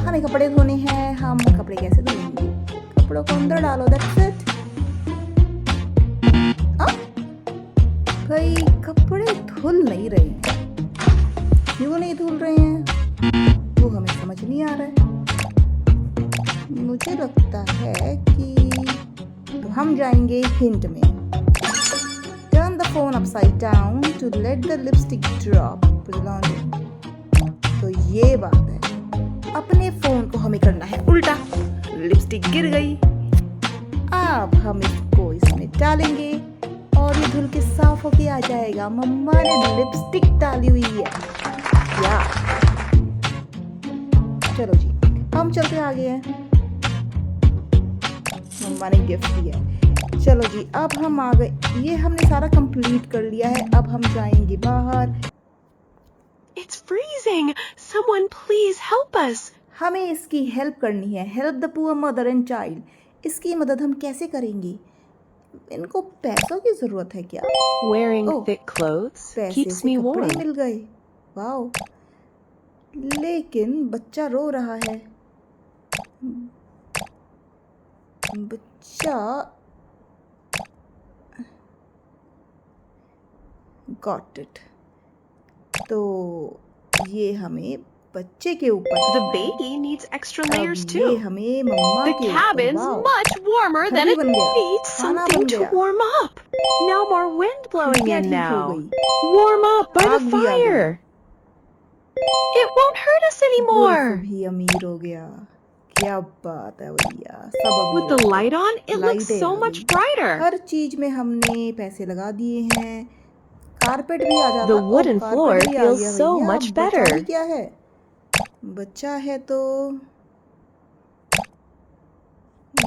हमें कपड़े धोने हैं। हम कपड़े कैसे धोएंगे? कपड़ों को अंदर डालो, दैट्स इट। भाई कपड़े धुल नहीं रहे हैं, क्यों नहीं धुल रहे हैं वो हमें समझ नहीं आ रहा है। मुझे लगता है कि हम जाएंगे हिंट में। Turn the phone upside down to let the lipstick drop. तो ये बात है, अपने फोन को हमें करना है उल्टा, लिपस्टिक गिर गई। अब हम इसको इसमें डालेंगे और ये धुल के साफ होके आ जाएगा। मम्मा ने लिपस्टिक डाली हुई है क्या? चलो जी, हम चलते आगे हैं। मम्मा ने गिफ्ट दिया है। चलो जी, अब हम आ गए। ये हमने सारा कंप्लीट कर लिया है। अब हम जाएंगे बाहर। It's freezing. Someone please help us. हमें इसकी हेल्प करनी है। Help the poor mother and child. इसकी मदद हम कैसे करेंगे? इनको पैसों की जरूरत है क्या? Wearing thick clothes पैसे keeps से me कपड़े warm. मिल गए, वाओ। लेकिन बच्चा रो रहा है। बच्चा गॉट इट। तो ये हमें बच्चे के ऊपर The baby needs extra layers अब ये too. हमें मम्मा The के ऊपर। cabin's wow, much warmer than खाना it बन गया, needs खाना something बन to गया। warm up. Now more wind blowing खिड़कियाँ in ठीक हो now. गई, Warm up by the आग भी आ गई। fire. It won't hurt us Gulf anymore. भी अमीर हो गया। क्या बात है भैया, सब अमीर With the हो गए। light on, it looks लाइटें so आ much गई। brighter. हर चीज में हमने पैसे लगा दिए हैं। कारपेट भी आ जाता। The wooden कारपेट floor भी आ feels गया so भैया। much बचा better. ही क्या है? बच्चा है तो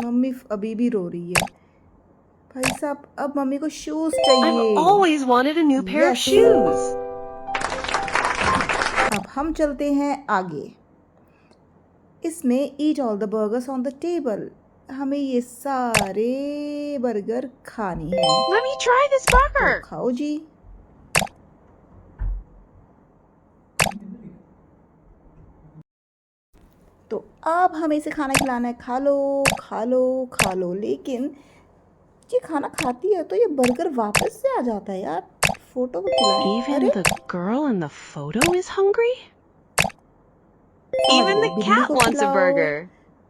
मम्मी अभी भी रो रही है। भाई साहब, अब मम्मी को शूज I've चाहिए। always wanted a new pair of Yes. shoes. अब हम चलते हैं आगे। इसमें eat all the burgers on the table. हमें ये सारे बर्गर खाने हैं। Let me try this तो burger. खाओ जी। तो अब हमें इसे खाना खिलाना है। खा लो खा लो खा लो। लेकिन ये खाना खाती है तो ये बर्गर वापस से आ जाता है यार। फोटो को खिलाएं। Even अरे the girl in the photo is hungry? समझ Even गई, the बिल्ली cat को wants a खिलाओ, burger.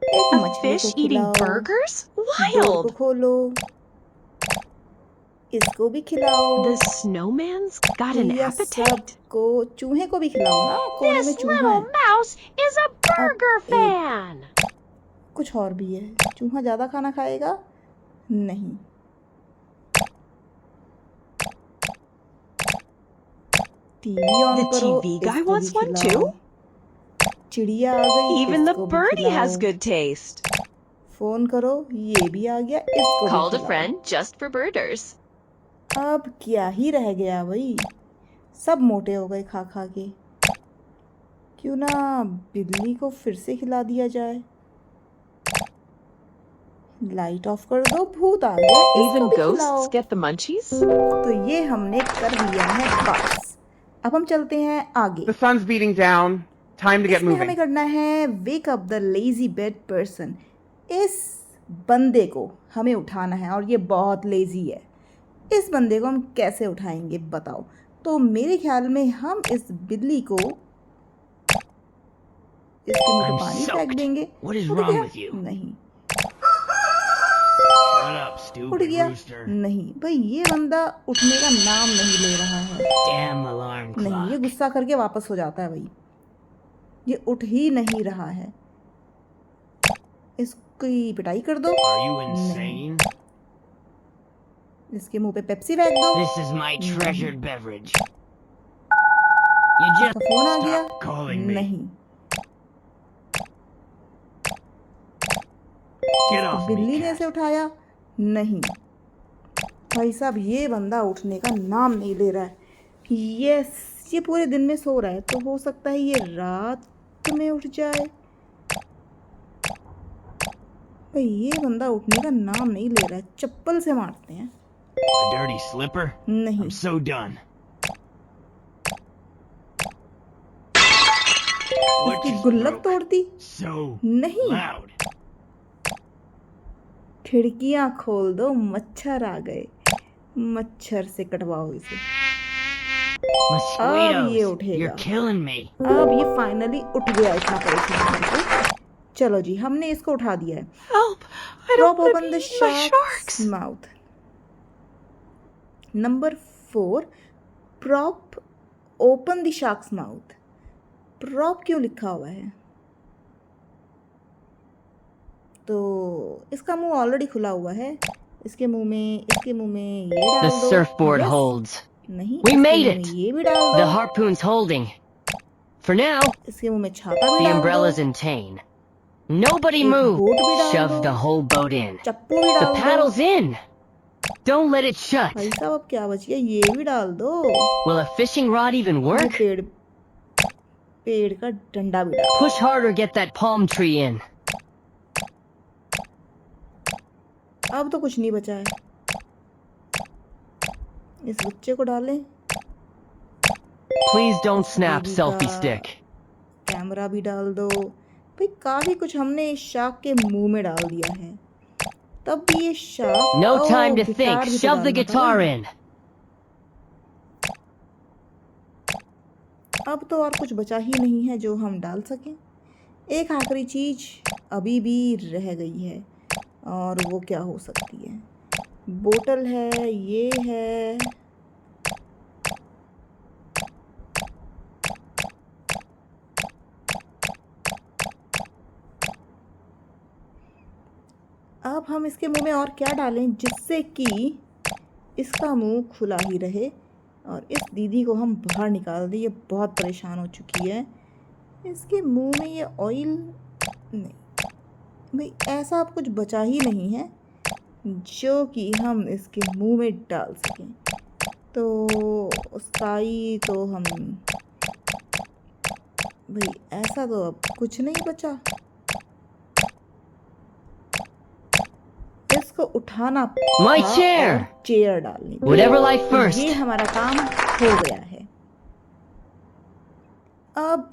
एक A मछली fish को eating खिलाओ, burgers? डोर को Wild! खोलो, इसको भी खिलाओ। The snowman's got an भैया appetite. सबको, चूहे को भी खिलाओ ना, कोने में This चूहा little है। mouse is a अब burger एक fan. कुछ और भी है। चूहा ज्यादा खाना खाएगा नहीं। टीवी ऑन The करो, TV guy इसको भी wants one खिलाओ। too. चिड़िया आ गई, Even the इसको भी birdie खिलाओ। has good taste. फोन करो, ये भी आ गया, इसको भी Called a खिलाओ। friend just for birders. अब क्या ही रह गया भाई, सब मोटे हो गए खा खा के। क्यों ना बिल्ली को फिर से खिला दिया जाए। लाइट ऑफ कर दो, भूत आ गया, इसको Even भी खिलाओ। ghosts get the munchies? तो ये हमने कर लिया है बस। अब हम चलते हैं आगे। The sun's beating down. Time to get इसमें हमें moving. करना है wake up the lazy bed person. इस बंदे को हमें उठाना है और ये बहुत लेजी है। इस बंदे को हम कैसे उठाएंगे बताओ? तो मेरे ख्याल में हम इस बिल्ली को इसके मुंह पे I'm पानी फेंक soaked. देंगे। What is उठ wrong गया? with you? नहीं। Shut up, उठ stupid गया? rooster. नहीं भाई, ये बंदा उठने का नाम नहीं ले रहा है। Damn alarm नहीं, ये clock. गुस्सा करके वापस हो जाता है भाई। ये उठ ही नहीं रहा है। इसकी पिटाई कर दो। Are you नहीं। insane? इसके मुंह पे पेप्सी फेंक दो। This is my नहीं। treasured beverage. You just इसका फोन आ गया। stop calling me. नहीं। Get off me, बिल्ली ने इसे cat. उठाया। नहीं भाई साहब, ये बंदा उठने का नाम नहीं ले रहा है। ये पूरे दिन में सो रहा है, तो हो सकता है ये रात में उठ जाए। भाई ये बंदा उठने का नाम नहीं ले रहा है। चप्पल से मारते हैं। A dirty slipper? नहीं। I'm so done. What इसकी just गुल्लक broke? तोड़ दी? So नहीं, loud. खिड़कियां खोल दो, मच्छर आ गए। मच्छर से कटवाओ इसे। अब ये Mosquitoes, उठेगा। you're killing me. अब ये फाइनली उठ गया इतना परेशान करके। चलो जी, हमने इसको उठा दिया है। Help! I don't Prop want to open be the eaten by shark's sharks. mouth. Number 4, prop open the shark's mouth. prop क्यों लिखा हुआ है? तो इसका मुंह ऑलरेडी खुला हुआ है। इसके मुंह में ये The डाल दो। surfboard Yes. holds. नहीं, We इसके made मुंह में it. ये भी डाल The दो। harpoon's holding. For now, इसके मुंह में छाता भी the डाल umbrella's दो। in tane. Nobody एक move. बोट भी डाल Shove दो। the whole boat in. चप्पू भी The डाल दो। paddle's in. Don't let it shut. भाई साहब, अब क्या बच गया? ये भी डाल दो। Will a fishing rod even ये work? पेड़ का डंडा भी डाल। Push harder, get that palm tree in. अब तो कुछ नहीं बचा है। इस बच्चे को डालें। Please don't snap, दीदी selfie का stick. कैमरा भी डाल दो। भाई काफी कुछ हमने इस शार्क के मुंह में डाल दिया है। तब भी ये shark No time to guitar think. भी तो Shove the डालना था guitar ना। in. अब तो और कुछ बचा ही नहीं है जो हम डाल सकें। एक आखिरी चीज अभी भी रह गई है, और वो क्या हो सकती है? बोतल है, ये है। अब हम इसके मुंह में और क्या डालें जिससे कि इसका मुंह खुला ही रहे और इस दीदी को हम बाहर निकाल दें। ये बहुत परेशान हो चुकी है। इसके मुंह में ये ऑयल नहीं, भाई ऐसा अब कुछ बचा ही नहीं है जो कि हम इसके मुंह में डाल सकें। तो स्काई तो हम, भाई ऐसा तो अब कुछ नहीं बचा। इसको उठाना My था chair. और चेयर डालनी थी। Whatever life तो first. ये हमारा काम हो गया है। अब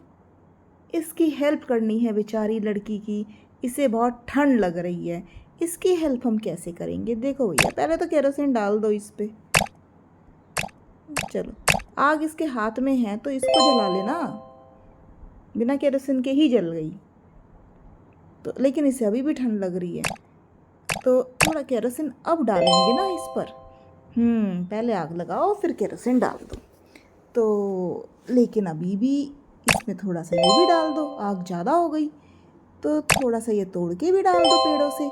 इसकी हेल्प करनी है बेचारी लड़की की। इसे बहुत ठंड लग रही है। इसकी हेल्प हम कैसे करेंगे? देखो भैया, पहले तो केरोसिन डाल दो इस पे। चलो, आग इसके हाथ में है तो इसको जला लेना। बिना केरोसिन के ही जल गई तो, लेकिन इसे अभी भी ठंड लग रही है तो थोड़ा केरोसिन अब डालेंगे ना इस पर। पहले आग लगाओ फिर केरोसिन डाल दो। तो लेकिन अभी भी इसमें थोड़ा सा ये भी डाल दो। आग ज़्यादा हो गई तो थोड़ा सा ये तोड़ के भी डाल दो पेड़ों से।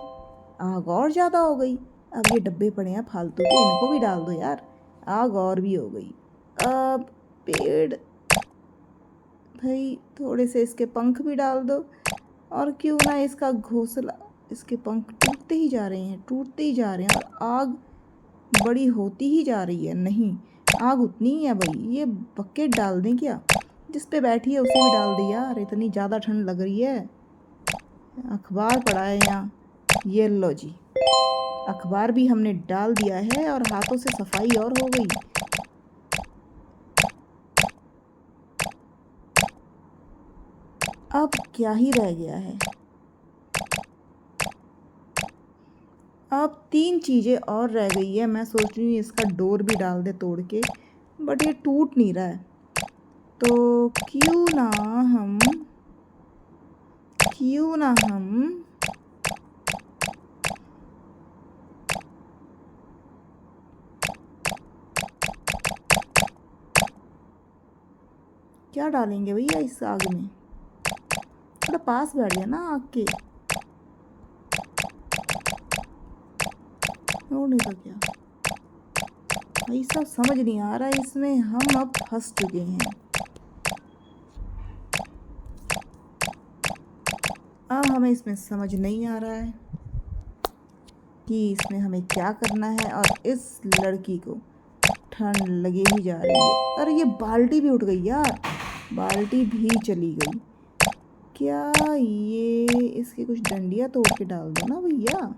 आग और ज़्यादा हो गई। अब ये डब्बे पड़े हैं फालतू के, इनको भी डाल दो यार। आग और भी हो गई। अब पेड़, भाई थोड़े से इसके पंख भी डाल दो। और क्यों ना इसका घोंसला, इसके पंख टूटते ही जा रहे हैं, टूटते ही जा रहे हैं और आग बड़ी होती ही जा रही है। नहीं, आग उतनी ही है भाई। ये बकेट डाल दें क्या? जिस पे बैठी है उसे भी डाल दी यार, इतनी ज़्यादा ठंड लग रही है। अखबार पड़ा है यहाँ, ये लो जी, अखबार भी हमने डाल दिया है और हाथों से सफाई और हो गई। अब क्या ही रह गया है? अब 3 चीज़ें और रह गई है। मैं सोच रही हूँ इसका डोर भी डाल दे तोड़ के, बट ये टूट नहीं रहा है। तो क्यों ना हम क्या डालेंगे भैया इस आग में? थोड़ा पास बैठ गया ना आग के, और नहीं तो क्या भाई साहब, समझ नहीं आ रहा है इसमें। हम अब फंस चुके हैं। अब हमें इसमें समझ नहीं आ रहा है कि इसमें हमें क्या करना है। और इस लड़की को ठंड लगे ही जा रही है। अरे ये बाल्टी भी उठ गई यार, बाल्टी भी चली गई। क्या ये इसकी कुछ डंडियाँ तोड़ के डाल दो ना भैया।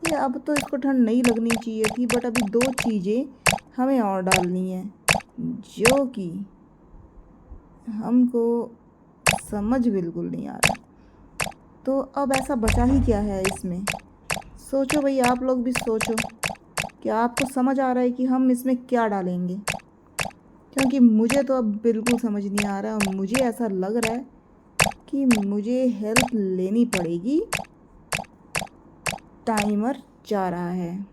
ये अब तो इसको ठंड नहीं लगनी चाहिए थी, बट अभी 2 चीज़ें हमें और डालनी है जो कि हमको समझ बिल्कुल नहीं आ रहा। तो अब ऐसा बचा ही क्या है इसमें? सोचो भाई, आप लोग भी सोचो, क्या आपको समझ आ रहा है कि हम इसमें क्या डालेंगे? क्योंकि मुझे तो अब बिल्कुल समझ नहीं आ रहा और मुझे ऐसा लग रहा है कि मुझे हेल्प लेनी पड़ेगी। टाइमर जा रहा है।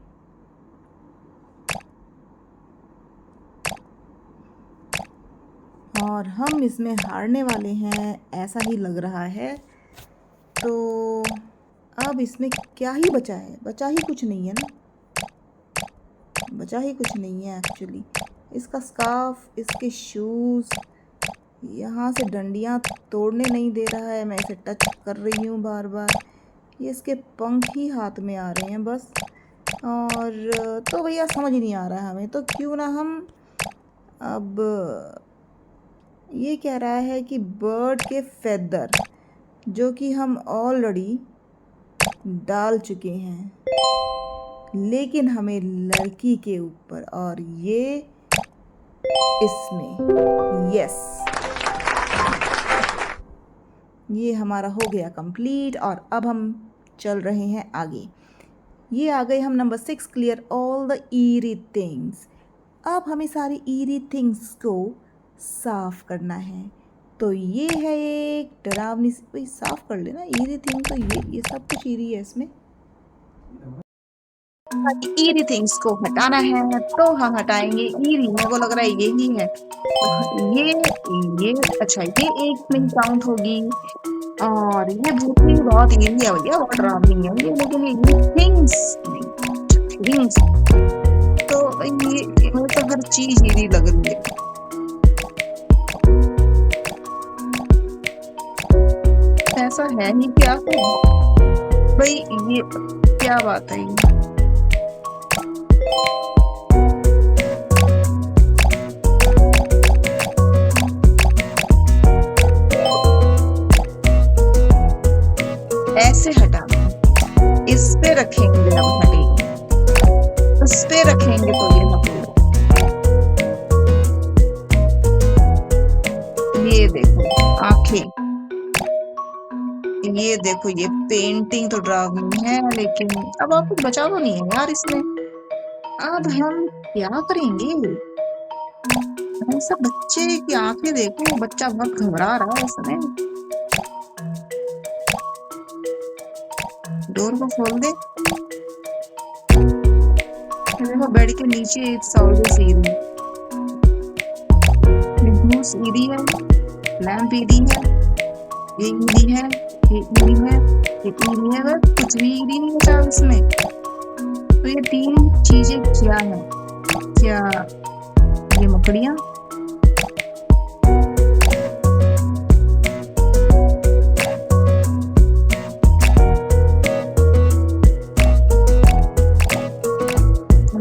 और हम इसमें हारने वाले हैं, ऐसा ही लग रहा है। तो अब इसमें क्या ही बचा है? बचा ही कुछ नहीं है ना, बचा ही कुछ नहीं है एक्चुअली। इसका स्कार्फ, इसके शूज़, यहाँ से डंडियाँ तोड़ने नहीं दे रहा है। मैं इसे टच कर रही हूँ बार बार। ये इसके पंख ही हाथ में आ रहे हैं बस। और तो भैया समझ नहीं आ रहा है हमें, तो क्यों ना हम अब ये कह रहा है कि बर्ड के फेदर, जो कि हम ऑलरेडी डाल चुके हैं, लेकिन हमें लड़की के ऊपर, और ये इसमें, यस, ये हमारा हो गया कंप्लीट। और अब हम चल रहे हैं आगे। ये आ गए हम number 6, clear all the eerie things. अब हमें सारी ईरी थिंग्स को साफ करना है। तो ये है एक डरावनी सी, भाई साफ कर लेना ईरी थिंग। तो ये सब कुछ ईरी है इसमें। ईरी थिंग्स को हटाना है तो हम हटाएंगे ईरी। मेरे को लग रहा है यही है। ये अच्छा, ये एक में काउंट होगी। और ये भूतनी बहुत ईजी है भैया, बहुत डरावनी है ये। लेकिन ये थिंग्स तो ये तो हर चीज ईजी लग रही है। ऐसा है ही क्या भाई, ये क्या बात है ये? ऐसे हटाना, इस पे रखेंगे हम, हटेंगे, उस पे रखेंगे तो ये हटेगा। ये देखो आंखें, ये देखो, ये पेंटिंग तो डरावनी है, लेकिन अब आप कुछ बचा तो नहीं है यार इसमें। अब हम क्या करेंगे? ऐसा बच्चे की आंखें देखो, बच्चा बहुत घबरा रहा है इसमें। डोर को खोल दे। देखो बेड के नीचे एक सॉलिड सीढ़ी, जूस ईडी है, लैंप ईडी है, ये ईडी है, ये ईडी है, ये ईडी है, बस कुछ भी ईडी नहीं बचा इसमें। तो ये तीन चीजें क्या है? क्या ये मकड़ियाँ?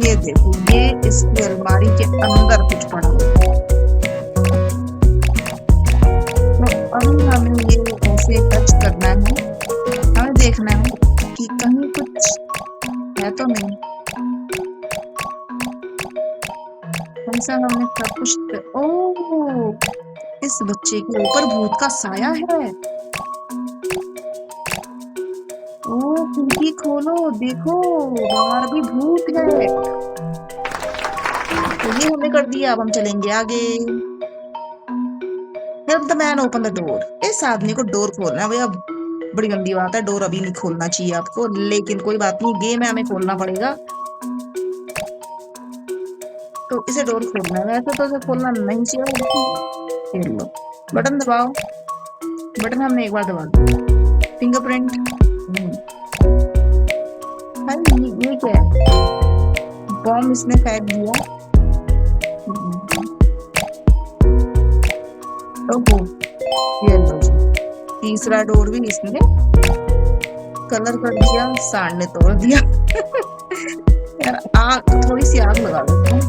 ये देखो, ये इसकी अलमारी के अंदर कुछ पड़ा हुआ है। तो अभी हमें ये ऐसे टच करना है, हमें देखना है कि कहीं कुछ है तो नहीं। ऐसा हमने सब कुछ, ओह, इस बच्चे के ऊपर भूत का साया है। ओ खिड़की खोलो, देखो बाहर भी भूत है। तो ये हमने कर दिया। अब हम चलेंगे आगे। Help the man open the door. इस आदमी को डोर खोलना है भैया, बड़ी गंदी बात है। डोर अभी नहीं खोलना चाहिए आपको, लेकिन कोई बात नहीं, गेम है, हमें खोलना पड़ेगा। तो इसे डोर खोलना है, वैसे तो इसे खोलना नहीं चाहिए। लो बटन दबाओ, बटन हमने एक बार दबा दिया। फिंगरप्रिंट, ये क्या है? बॉम्ब इसने फेंक दिया। ओहो, ये लो जी, तीसरा डोर भी इसने कलर कर दिया, सांड ने तोड़ दिया। यार आग, थोड़ी सी आग लगा देते हैं।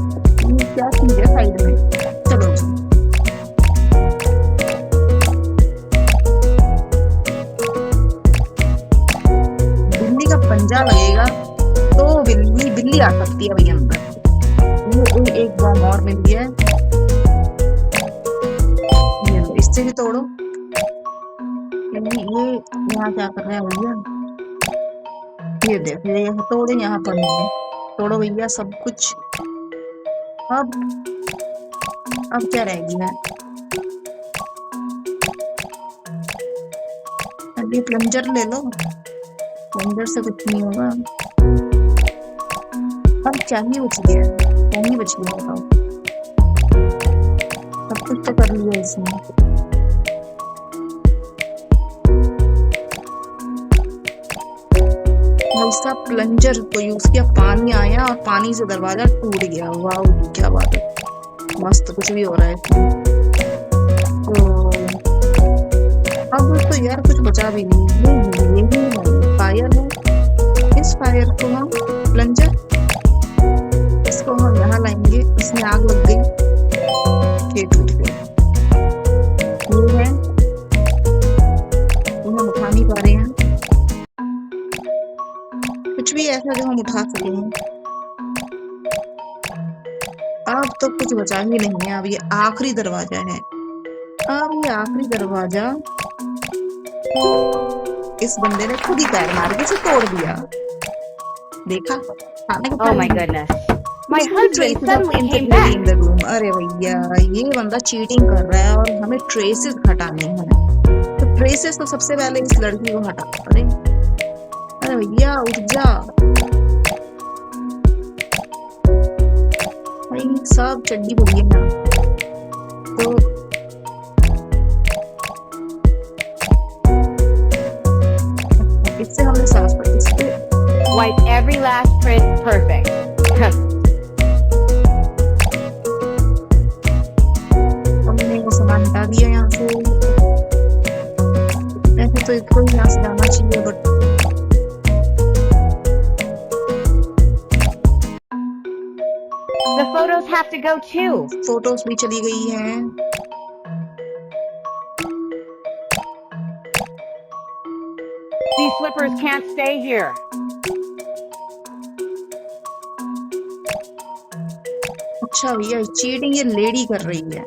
ये क्या चीज है साइड में? चलो जी, बिल्ली का पंजा लगेगा तो बिल्ली आ सकती है भैया अंदर। ये एक बॉम्ब और मिल गया है। इसे भी तोड़ो। ये यहाँ क्या कर रहे हैं भैया? ये देखो, ये यहाँ तोड़े, यहाँ पर नहीं। तोड़ो भैया सब कुछ। अब क्या रह गया? अब ये प्लंजर ले लो, प्लंजर से कुछ नहीं होगा। अब क्या ही बच गया? क्या ही बच गया बताओ? सब कुछ तो कर लिया इसने। इसका प्लंजर को यूज किया, पानी आया और पानी से दरवाजा टूट गया। वाह क्या बात है, मस्त कुछ भी हो रहा है। तो अब तो यार कुछ बचा भी नहीं। ये फायर है, इस फायर को हम प्लंजर, इसको हम यहाँ लाएंगे। इसमें आग लग गई, ये टूट गया। ये है, तो हम उठा नहीं पा रहे हैं कुछ भी ऐसा जो हम उठा सकें। अब तो कुछ बचा ही नहीं है। अब ये आखिरी दरवाजा है। अब ये आखिरी दरवाजा इस बंदे ने खुद ही पैर मार के इसे तोड़ दिया। देखा? Oh my goodness. My husband suddenly came back. अरे भैया, ये बंदा चीटिंग कर रहा है और हमें ट्रेसेस हटाने हैं। तो ट्रेसेस तो सबसे पहले इस लड़की को हटा। अरे भैया उठ जा भाई, सब चड्डी बुरी है ना। तो इससे हमने साफ कर, इससे Wipe every last print perfect. हमने वो सामान हटा दिया यहाँ से। वैसे तो इसको ही यहाँ से जाना चाहिए, but The photos have to go too. Photos भी चली गई हैं। These slippers can't stay here. अच्छा भैया, चीटिंग ये लेडी कर रही है,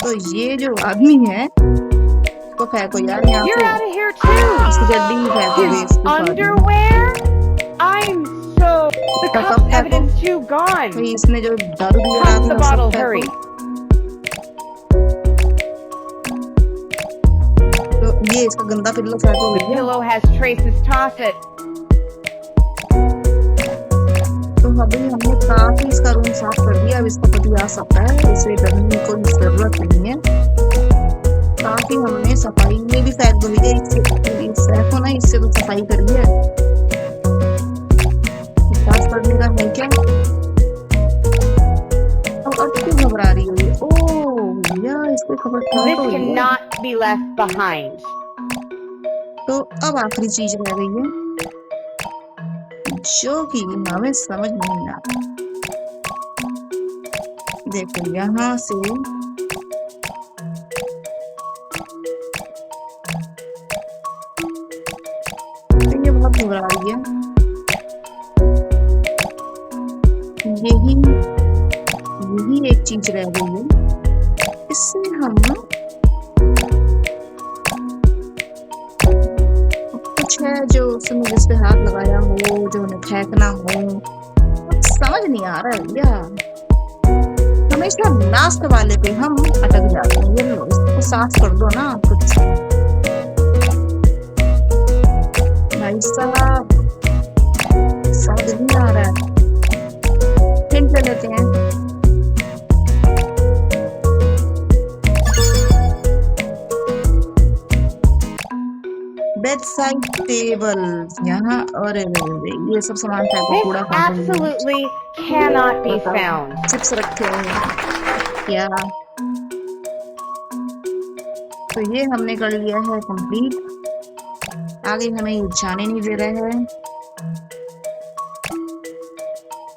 तो ये जो आदमी है इसको फेंको यार यहाँ You're से। out of here too. इसकी गड्डी ही फेंकोगे His इसके साथ। underwear? I'm so. The Cup cup फेंको। evidence too gone. भाई इसने जो दारू दिया Pass रात the में सब bottle, फेंको। hurry. तो ये इसका गंदा पिल्लो फेंको The भैया। pillow has traces. Toss it. तो अभी हमने काफी इसका रूम साफ कर दिया। अब इसका पति आ सकता है, इसे डरने की कोई जरूरत नहीं है। काफी हमने सफाई में भी फेंक दो भैया, इससे फेंको ना, इससे तो सफाई करिए। साफ करने का है क्या? अब क्यों घबरा रही हो ये? ओ भैया, इसको खबर था This तो ये। cannot be left behind. तो अब आखिरी चीज रह गई है जो कि हमें समझ नहीं आ रहा। देखो यहाँ से ये बहुत घबरा रही है। यही एक चीज रह गई है। इससे हम कुछ है जो उसने जिस पे हाथ लगाया हो, जो उन्हें फेंकना हो, समझ नहीं आ रहा है भैया। हमेशा लास्ट वाले पे हम अटक जाते हैं। ये लो, इसको साफ कर दो ना कुछ। भाई साहब समझ नहीं आ रहा है। हिंट ले लेते हैं। बेड साइड टेबल यहाँ, और ये सब सामान फेंको, This कूड़ा फेंको। absolutely cannot be found. Chips रखे हैं क्या? तो ये हमने कर लिया है कंप्लीट। आगे हमें जाने नहीं दे रहे हैं।